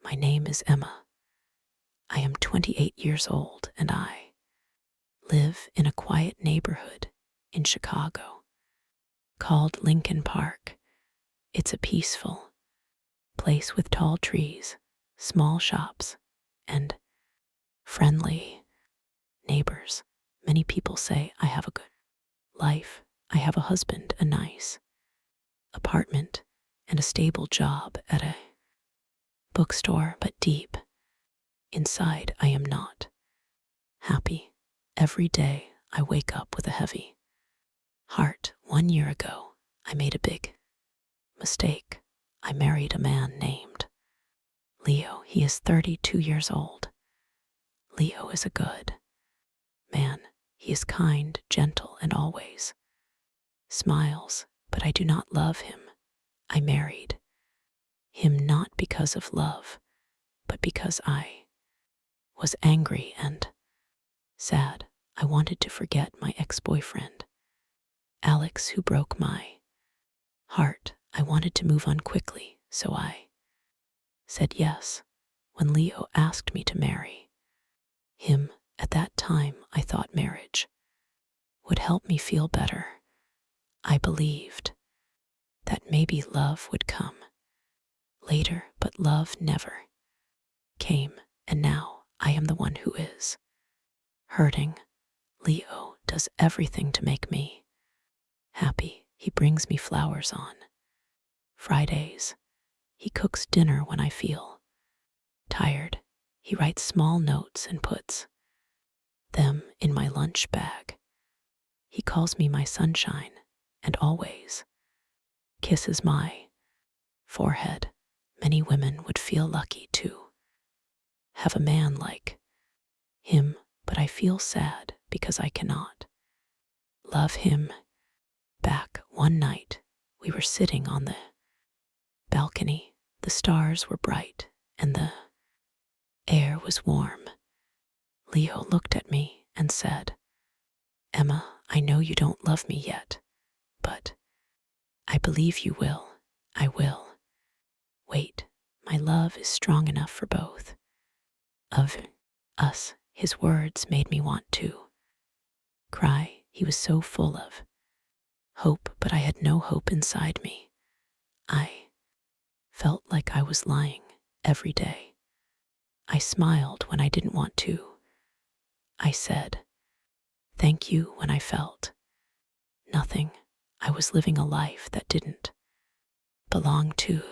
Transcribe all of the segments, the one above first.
My name is Emma. I am 28 years old and I live in a quiet neighborhood in Chicago called Lincoln Park. It's a peaceful place with tall trees, small shops, and friendly neighbors. Many people say I have a good life. I have a husband, a nice apartment, and a stable job at a bookstore, but deep inside I am not happy. Every day I wake up with a heavy heart. 1 year ago, I made a big mistake. I married a man named Leo. He is 32 years old. Leo is a good man. He is kind, gentle, and always smiles, but I do not love him. I married him not because of love, but because I was angry and sad. I wanted to forget my ex-boyfriend, Alex, who broke my heart. I wanted to move on quickly, so I said yes. When Leo asked me to marry him, at that time I thought marriage would help me feel better. I believed that maybe love would come later, but love never came, and now I am the one who is hurting. Leo does everything to make me happy. He brings me flowers on Fridays. He cooks dinner when I feel tired. He writes small notes and puts them in my lunch bag. He calls me my sunshine and always kisses my forehead. Many women would feel lucky to have a man like him, but I feel sad because I cannot love him back. One night, we were sitting on the balcony. The stars were bright and the air was warm. Leo looked at me and said, "Emma, I know you don't love me yet, but I believe you will. I will. Wait, my love is strong enough for both of us." His words made me want to cry. He was so full of hope, but I had no hope inside me. I felt like I was lying every day. I smiled when I didn't want to. I said, "Thank you," when I felt nothing. I was living a life that didn't belong to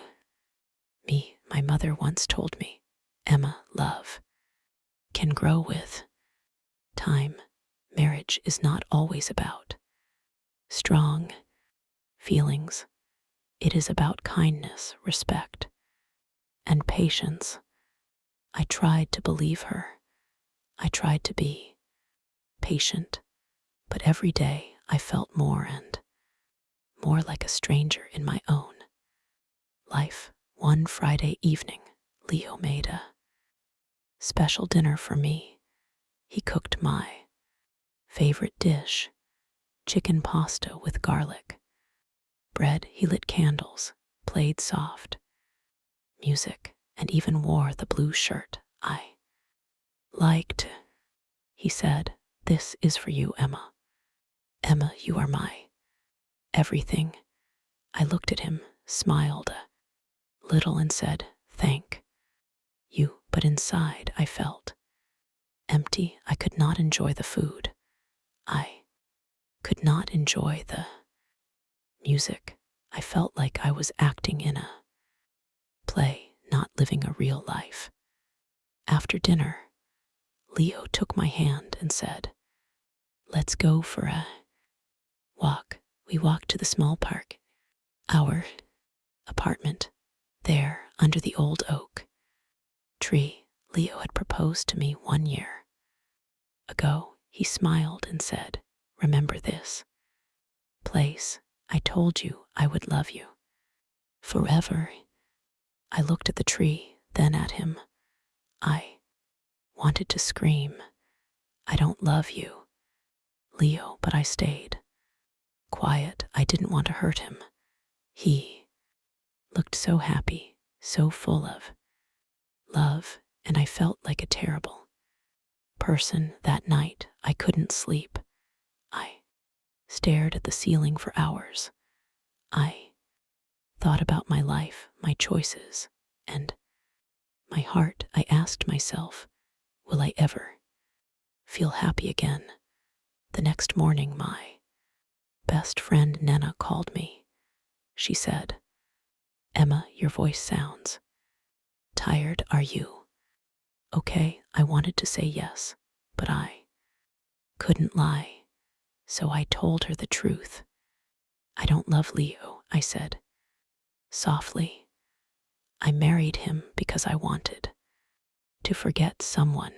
me. My mother once told me, "Emma, love can grow with time. Marriage is not always about strong feelings. It is about kindness, respect, and patience." I tried to believe her. I tried to be patient, but every day I felt more and more like a stranger in my own life. One Friday evening, Leo made a special dinner for me. He cooked my favorite dish, chicken pasta with garlic bread. He lit candles, played soft music, and even wore the blue shirt I liked. He said, "This is for you, Emma. Emma, you are my everything." I looked at him, smiled a little, and said, "Thank you." But inside I felt empty. I could not enjoy the food. I could not enjoy the music. I felt like I was acting in a play, not living a real life. After dinner, Leo took my hand and said, "Let's go for a walk." We walked to the small park, our apartment. There, under the old oak tree, Leo had proposed to me 1 year ago. He smiled and said, "Remember this place? I told you I would love you forever." I looked at the tree, then at him. I wanted to scream, "I don't love you, Leo," but I stayed quiet. I didn't want to hurt him. He looked so happy, so full of love, and I felt like a terrible person that night. I couldn't sleep. I stared at the ceiling for hours. I thought about my life, my choices, and my heart. I asked myself, will I ever feel happy again? The next morning, my best friend Nana called me. She said, Emma, your voice sounds tired. Are you okay? I wanted to say yes, but I couldn't lie. So I told her the truth. I don't love Leo, I said softly. I married him because I wanted to forget someone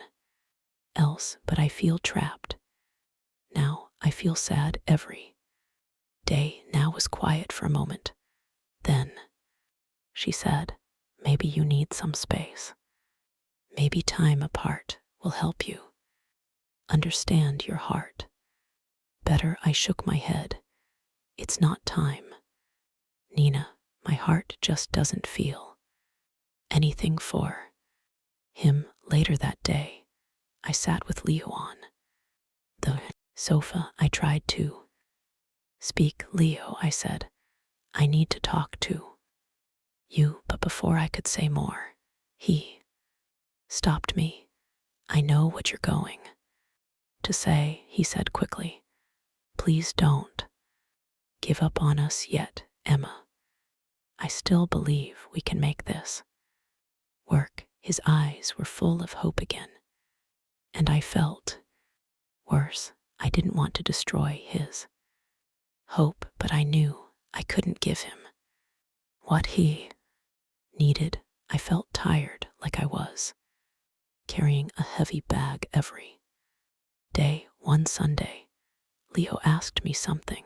else, but I feel trapped. Now I feel sad every day. Now was quiet for a moment. Then she said, maybe you need some space. Maybe time apart will help you understand your heart better. I shook my head. It's not time, Nina. My heart just doesn't feel anything for him. Later that day, I sat with Leo on the sofa. I tried to speak. Leo, I said, I need to talk to you. But before I could say more, he stopped me. I know what you're going to say, he said quickly. Please don't give up on us yet, Emma. I still believe we can make this work. His eyes were full of hope again, and I felt worse. I didn't want to destroy his hope, but I knew I couldn't give him what he needed. I felt tired, like I was carrying a heavy bag every day. One Sunday, Leo asked me something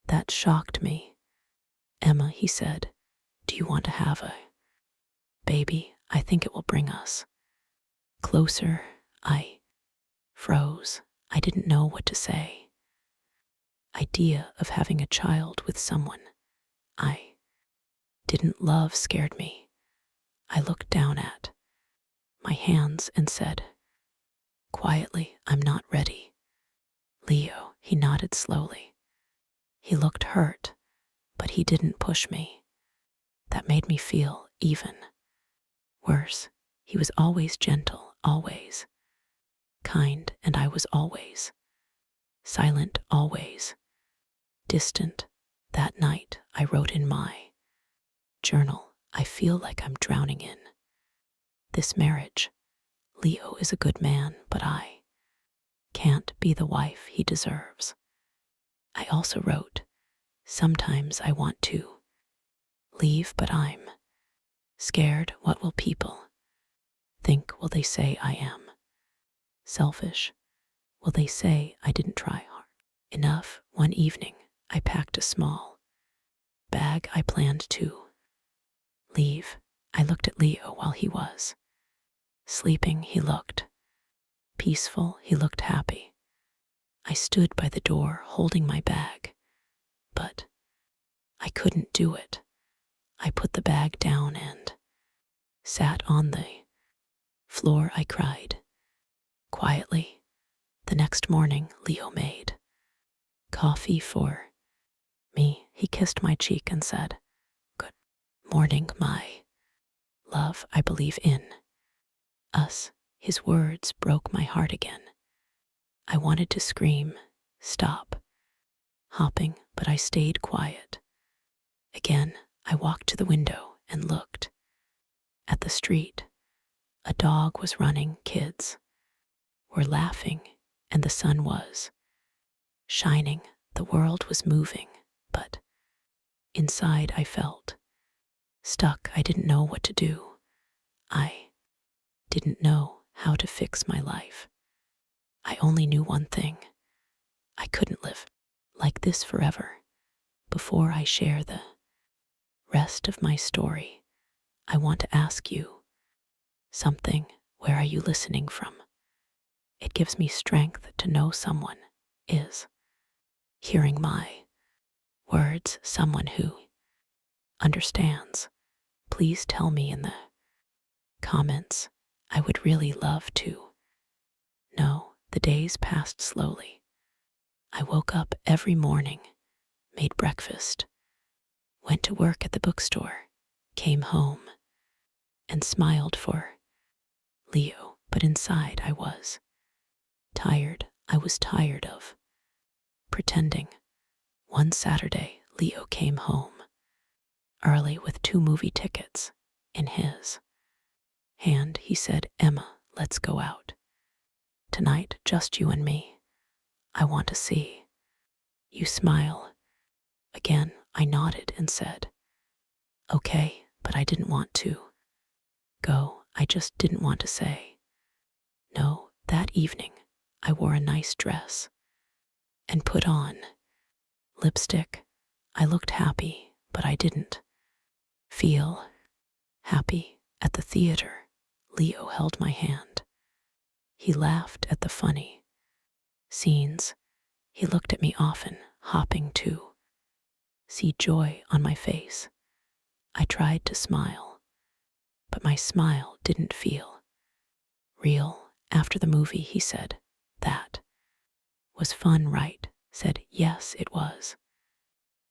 that shocked me. Emma, he said, do you want to have a baby? I think it will bring us closer. I froze. I didn't know what to say. Idea of having a child with someone I didn't love scared me. I looked down at my hands and said quietly, I'm not ready. Leo, he nodded slowly. He looked hurt, but he didn't push me. That made me feel even worse. He was always gentle, always kind, and I was always silent, always distant. That night, I wrote in my journal, I feel like I'm drowning in this marriage. Leo is a good man, but I can't be the wife he deserves. I also wrote, sometimes I want to leave, but I'm scared. What will people think? Will they say I am selfish? Will they say I didn't try hard enough? One evening, I packed a small bag. I planned to leave. I looked at Leo while he was sleeping. He looked peaceful. He looked happy. I stood by the door holding my bag, but I couldn't do it. I put the bag down and sat on the floor. I cried quietly. The next morning, Leo made coffee for me. He kissed my cheek and said, good morning, my love. I believe in us. His words broke my heart again. I wanted to scream, stop hopping, but I stayed quiet. Again, I walked to the window and looked at the street. A dog was running, kids were laughing, and the sun was shining. The world was moving, but inside I felt stuck. I didn't know what to do. I didn't know how to fix my life. I only knew one thing. I couldn't live like this forever. Before I share the rest of my story, I want to ask you something. Where are you listening from? It gives me strength to know someone is hearing my words, someone who understands. Please tell me in the comments I would really love to. No, the days passed slowly. I woke up every morning, made breakfast, went to work at the bookstore, came home, and smiled for Leo, but inside I was tired. I was tired of pretending. One Saturday, Leo came home early with 2 movie tickets in his hand. He said, "Emma, let's go out. Tonight, just you and me. I want to see you smile." Again, I nodded and said, "Okay," but I didn't want to go. I just didn't want to say no. That evening, I wore a nice dress and put on lipstick. I looked happy, but I didn't feel happy. At the theater, Leo held my hand. He laughed at the funny scenes. He looked at me often, hopping to see joy on my face. I tried to smile, but my smile didn't feel real. After the movie, he said, "That was fun, right?" Said, "Yes, it was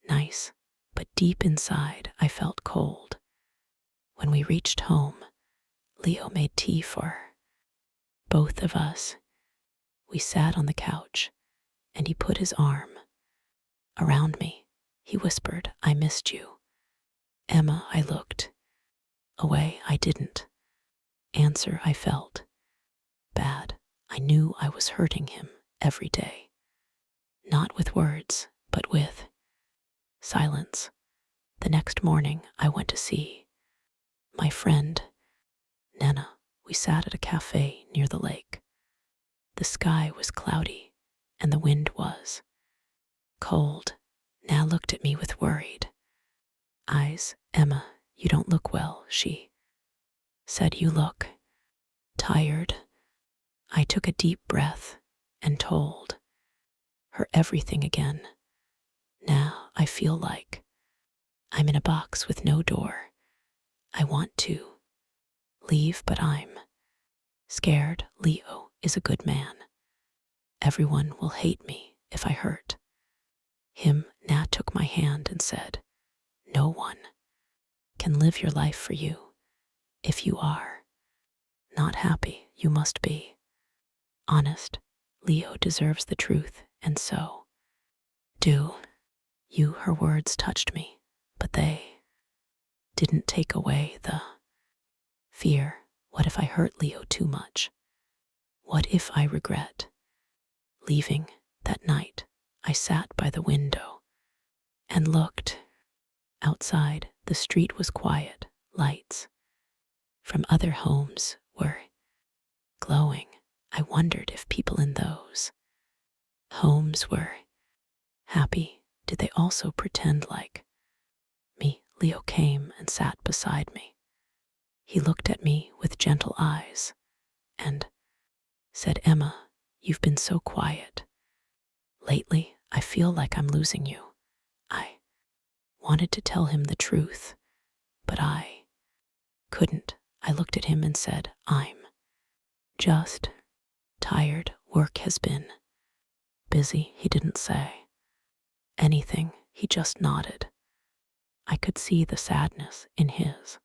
nice," but deep inside I felt cold. When we reached home, Leo made tea for both of us. We sat on the couch, and he put his arm around me. He whispered, "I missed you." Emma, I looked away. I didn't answer. I felt bad. I knew I was hurting him every day. Not with words, but with silence. The next morning, I went to see my friend, Nana. We sat at a cafe near the lake. The sky was cloudy, and the wind was cold. Nana looked at me with worried eyes. "Emma, you don't look well," she said. "You look tired." I took a deep breath and told her everything again. "Now I feel like I'm in a box with no door. I want to leave, but I'm scared. Leo is a good man. Everyone will hate me if I hurt him." Nat took my hand and said, "No one can live your life for you. If you are not happy, you must be honest. Leo deserves the truth, and so do you." Her words touched me, but they didn't take away the fear. What if I hurt Leo too much? What if I regret leaving? That night, I sat by the window and looked outside. The street was quiet. Lights from other homes were glowing. I wondered if people in those homes were happy. Did they also pretend like me? Leo came and sat beside me. He looked at me with gentle eyes and said, "Emma, you've been so quiet lately. I feel like I'm losing you." I wanted to tell him the truth, but I couldn't. I looked at him and said, "I'm just tired. Work has been busy." He didn't say anything. He just nodded. I could see the sadness in his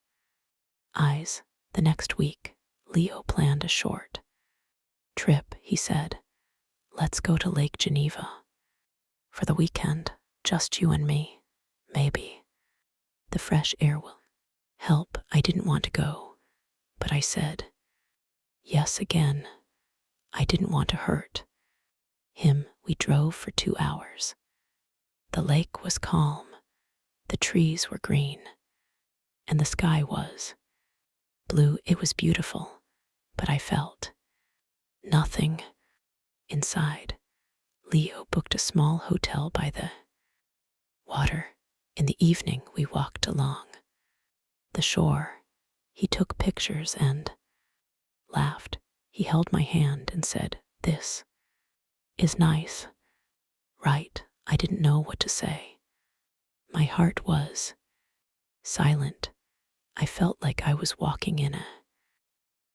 eyes. The next week, Leo planned a short trip. He said, "Let's go to Lake Geneva for the weekend, just you and me. Maybe the fresh air will help." I didn't want to go, but I said yes again. I didn't want to hurt him. We drove for 2 hours. The lake was calm, the trees were green, and the sky was blue. It was beautiful, but I felt nothing inside. Leo booked a small hotel by the water. In the evening, we walked along the shore. He took pictures and laughed. He held my hand and said, "This is nice, right?" I didn't know what to say. My heart was silent. I felt like I was walking in a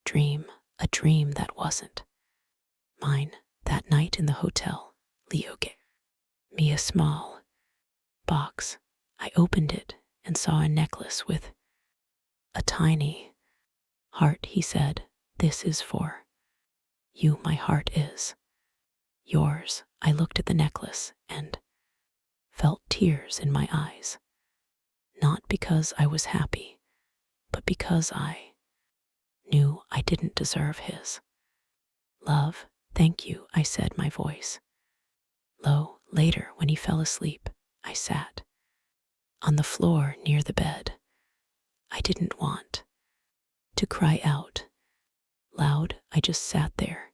dream, a dream that wasn't mine. That night in the hotel, Leo gave me a small box. I opened it and saw a necklace with a tiny heart. He said, "This is for you. My heart is yours." I looked at the necklace and felt tears in my eyes, not because I was happy, but because I knew I didn't deserve his love. "Thank you," I said, my voice low. Later, when he fell asleep, I sat on the floor near the bed. I didn't want to cry out loud. I just sat there,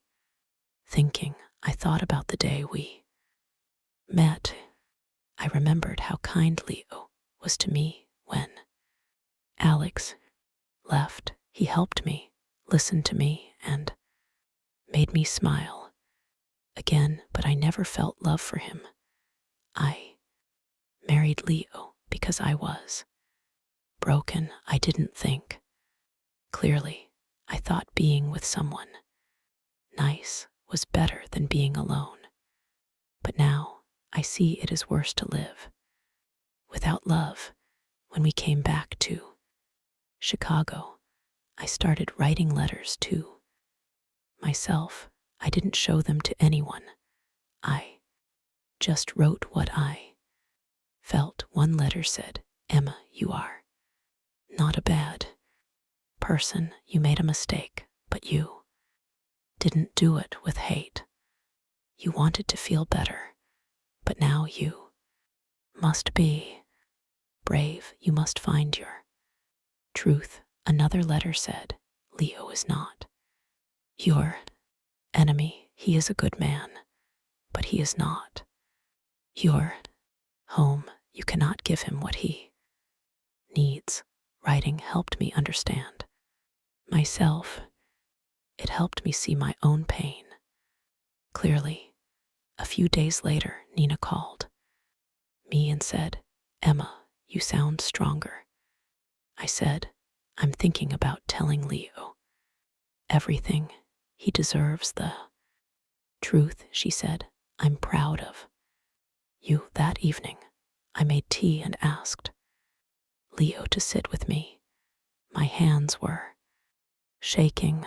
thinking. I thought about the day we met. I remembered how kind Leo was to me when Alex left. He helped me, listened to me, and made me smile again, but I never felt love for him. I married Leo because I was broken. I didn't think clearly. I thought being with someone nice was better than being alone. But now I see it is worse to live without love. When we came back to Chicago, I started writing letters to myself. I didn't show them to anyone. I just wrote what I felt. One letter said, "Emma, you are not a bad person. You made a mistake, but you didn't do it with hate. You wanted to feel better, but now you must be brave. You must find your truth." Another letter said, "Leo is not your enemy. He is a good man, but he is not your home. You cannot give him what he needs." Writing helped me understand myself. It helped me see my own pain clearly. A few days later, Nina called me and said, "Emma, you sound stronger." I said, "I'm thinking about telling Leo everything. He deserves the truth." She said, "I'm proud of you." That evening, I made tea and asked Leo to sit with me. My hands were shaking.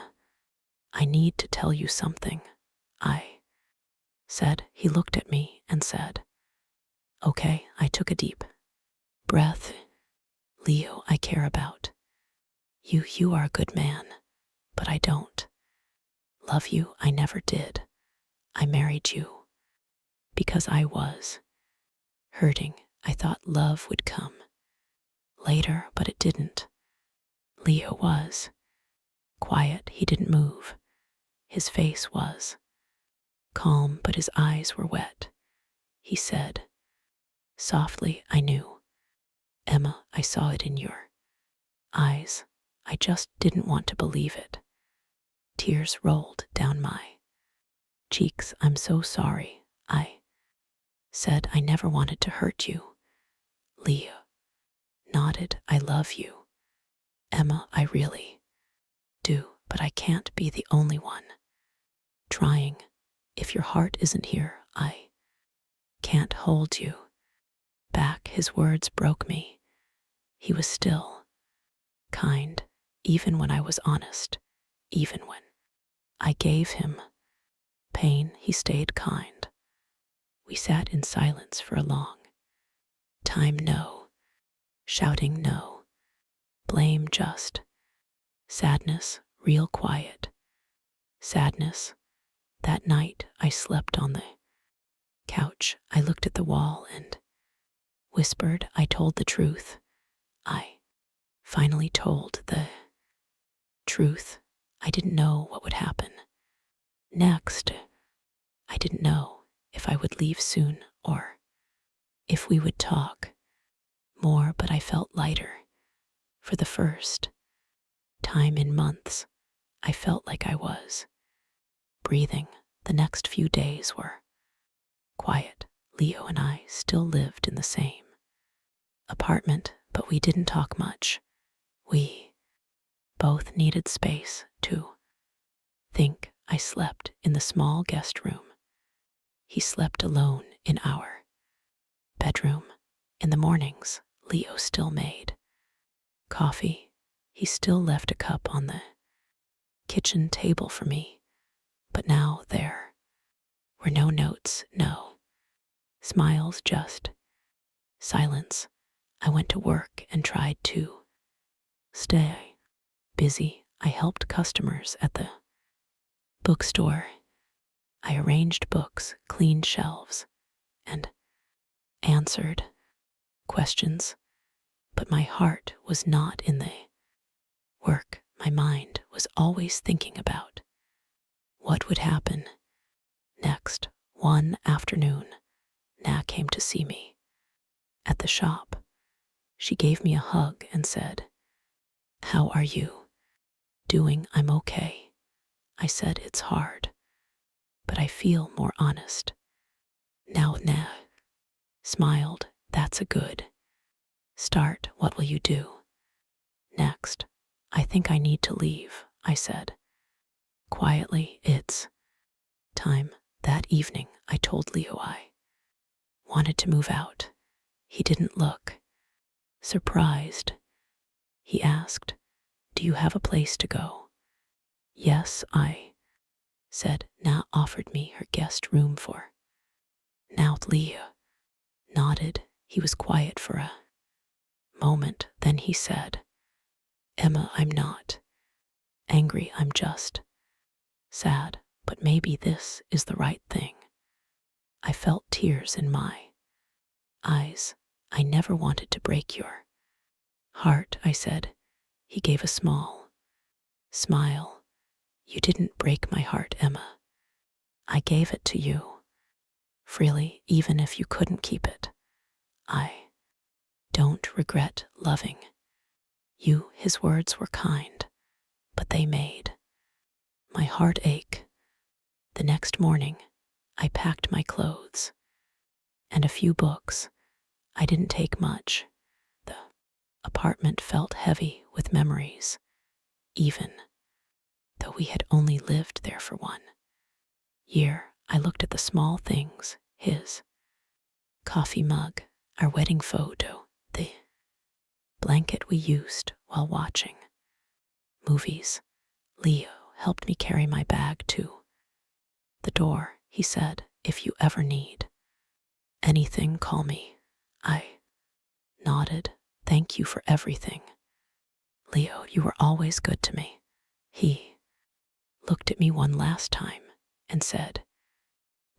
"I need to tell you something," I said. He looked at me and said, "Okay." I took a deep breath. "Leo, I care about you. You are a good man, but I don't love you. I never did. I married you because I was hurting. I thought love would come later, but it didn't." Leo was quiet. He didn't move. His face was calm, but his eyes were wet. He said softly, "I knew. Emma, I saw it in your eyes. I just didn't want to believe it." Tears rolled down my cheeks. "I'm so sorry," I said. "I never wanted to hurt you." Leo nodded. "I love you, Emma. I really do, but I can't be the only one trying. If your heart isn't here, I can't hold you back." His words broke me. He was still kind, even when I was honest, even when I gave him pain. He stayed kind. We sat in silence for a long time. No shouting, no blame, just sadness, real quiet sadness. That night, I slept on the couch. I looked at the wall and whispered. I told the truth. I finally told the truth. I didn't know what would happen next. I didn't know if I would leave soon or if we would talk more, but I felt lighter. For the first time in months, I felt like I was breathing. The next few days were quiet. Leo and I still lived in the same apartment, but we didn't talk much. We both needed space to think I slept in the small guest room. He slept alone in our bedroom. In the mornings, Leo still made coffee. He still left a cup on the kitchen table for me, but now there were no notes, no smiles, just silence. I went to work and tried to stay busy. I helped customers at the bookstore. I arranged books, cleaned shelves, and answered questions. But my heart was not in the work. My mind was always thinking about what would happen next. One afternoon, Na came to see me at the shop. She gave me a hug and said, "How are you doing?" "I'm okay." I said, "It's hard, but I feel more honest now." Na smiled. "That's a good start. What will you do next?" "I think I need to leave," I said quietly. "It's time." That evening, I told Leo I wanted to move out. He didn't look surprised. He asked, "Do you have a place to go?" "Yes," I said. Na offered me her guest room for now. Leo nodded. He was quiet for a moment. Then he said, "Emma, I'm not angry. I'm just sad, but maybe this is the right thing." I felt tears in my eyes. "I never wanted to break your heart," I said. He gave a small smile. "You didn't break my heart, Emma. I gave it to you freely, even if you couldn't keep it. I don't regret loving you." His words were kind, but they made my heart ache. The next morning, I packed my clothes and a few books. I didn't take much. The apartment felt heavy with memories, even though we had only lived there for 1 year. I looked at the small things: his coffee mug, our wedding photo, the blanket we used while watching movies. Leo helped me carry my bag to the door. He said, "If you ever need anything, call me." I nodded. "Thank you for everything, Leo. You were always good to me." He looked at me one last time and said,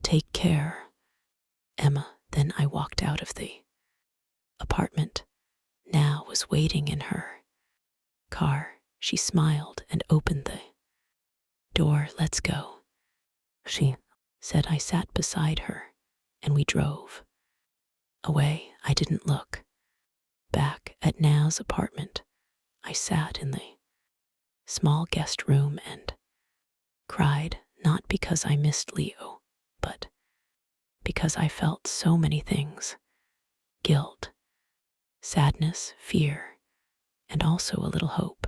"Take care, Emma." Then I walked out of the apartment. Na was waiting in her car. She smiled and opened the door. "Let's go," she said. I sat beside her and we drove away. I didn't look back. At Na's apartment, I sat in the small guest room and cried, not because I missed Leo, but because I felt so many things: guilt, sadness, fear, and also a little hope.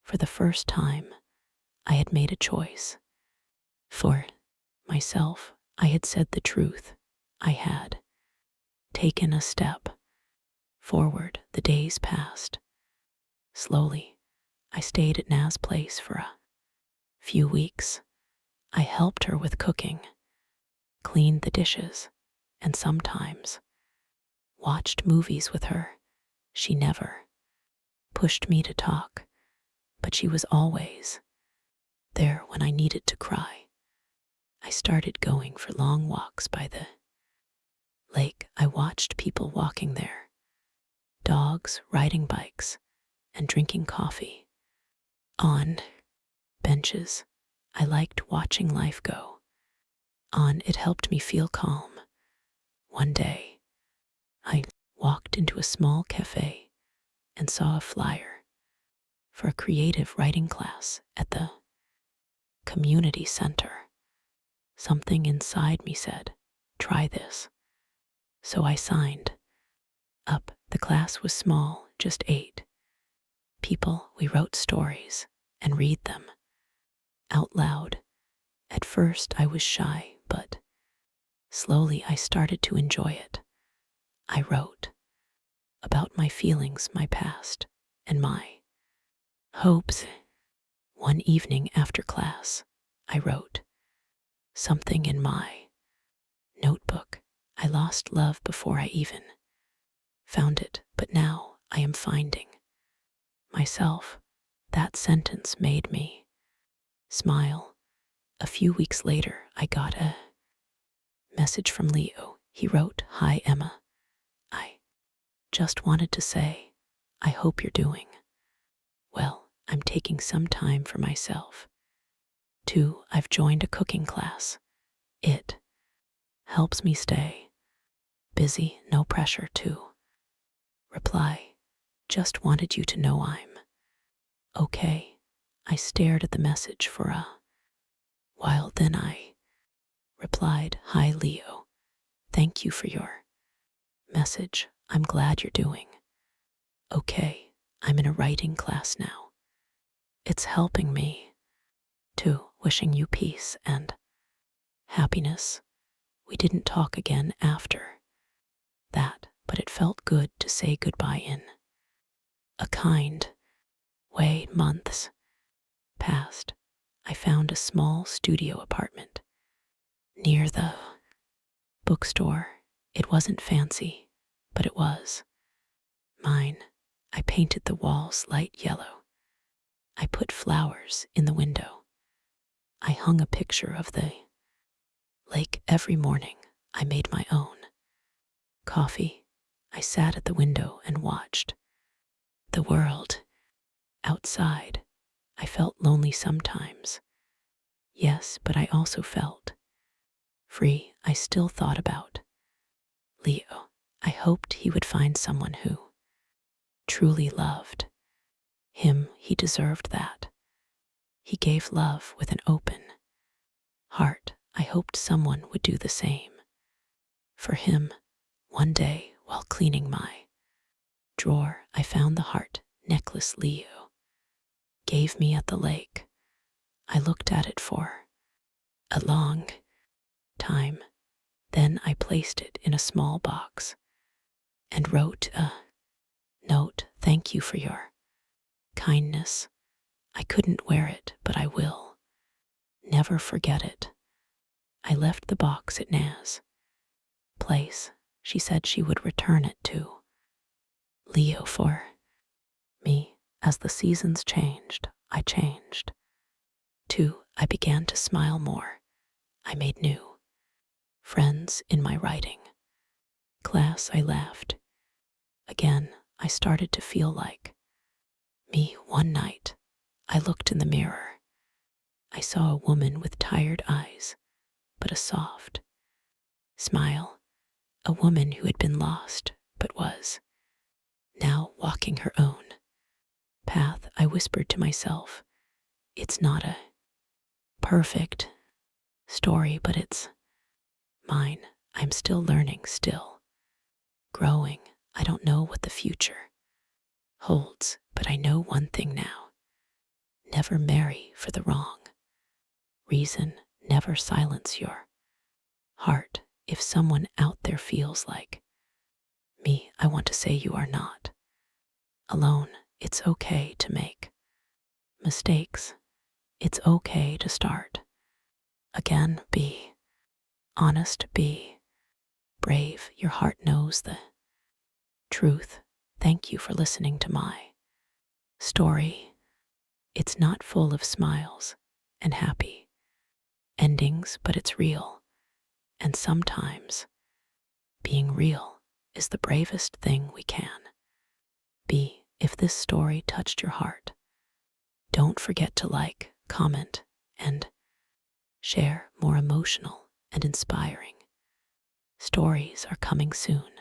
For the first time, I had made a choice for myself. I had said the truth. I had taken a step forward. The days passed slowly. I stayed at Na's place for a few weeks. I helped her with cooking, cleaned the dishes, and sometimes watched movies with her. She never pushed me to talk, but she was always there when I needed to cry. I started going for long walks by the lake. I watched people walking there, dogs riding bikes, and drinking coffee on benches. I liked watching life go on. It helped me feel calm. One day, I walked into a small cafe and saw a flyer for a creative writing class at the community center. Something inside me said, "Try this." So I signed up. The class was small, just 8 people. We wrote stories and read them out loud. At first I was shy, but slowly I started to enjoy it. I wrote about my feelings, my past, and my hopes. One evening after class, I wrote something in my notebook. I lost love before I even found it, but now I am finding myself. That sentence made me smile. A few weeks later, I got a message from Leo. He wrote, "Hi, Emma. I just wanted to say, I hope you're doing well. I'm taking some time for myself. Too, I've joined a cooking class. It helps me stay busy, no pressure to reply. Just wanted you to know I'm okay." I stared at the message for a while, then I replied, "Hi, Leo. Thank you for your message. I'm glad you're doing okay. I'm in a writing class now. It's helping me too. Wishing you peace and happiness." We didn't talk again after that, but it felt good to say goodbye in a kind way. Months passed. I found a small studio apartment near the bookstore. It wasn't fancy, but it was mine. I painted the walls light yellow. I put flowers in the window. I hung a picture of the lake. Every morning, I made my own coffee. I sat at the window and watched the world outside. I felt lonely sometimes. Yes, but I also felt free. I still thought about Leo. I hoped he would find someone who truly loved him. He deserved that. He gave love with an open heart. I hoped someone would do the same for him. One day, while cleaning my drawer, I found the heart necklace Leo gave me at the lake. I looked at it for a long time. Then I placed it in a small box and wrote a note. "Thank you for your kindness. I couldn't wear it, but I will never forget it." I left the box at Na's place. She said she would return it to Leo for me. As the seasons changed, I changed too. I began to smile more. I made new friends in my writing class. I laughed again. I started to feel like me. One night, I looked in the mirror. I saw a woman with tired eyes, but a soft smile. A woman who had been lost, but was now walking her own path. I whispered to myself, "It's not a perfect story, but it's mine. I'm still learning, still growing. I don't know what the future holds, but I know one thing now. Never marry for the wrong reason. Never silence your heart. If someone out there feels like me, I want to say you are not alone. It's okay to make mistakes. It's okay to start again. Be honest, be brave. Your heart knows the truth." Thank you for listening to my story. It's not full of smiles and happy endings, but it's real. And sometimes being real is the bravest thing we can be. If this story touched your heart, don't forget to like, comment, and share. More emotional and inspiring stories are coming soon.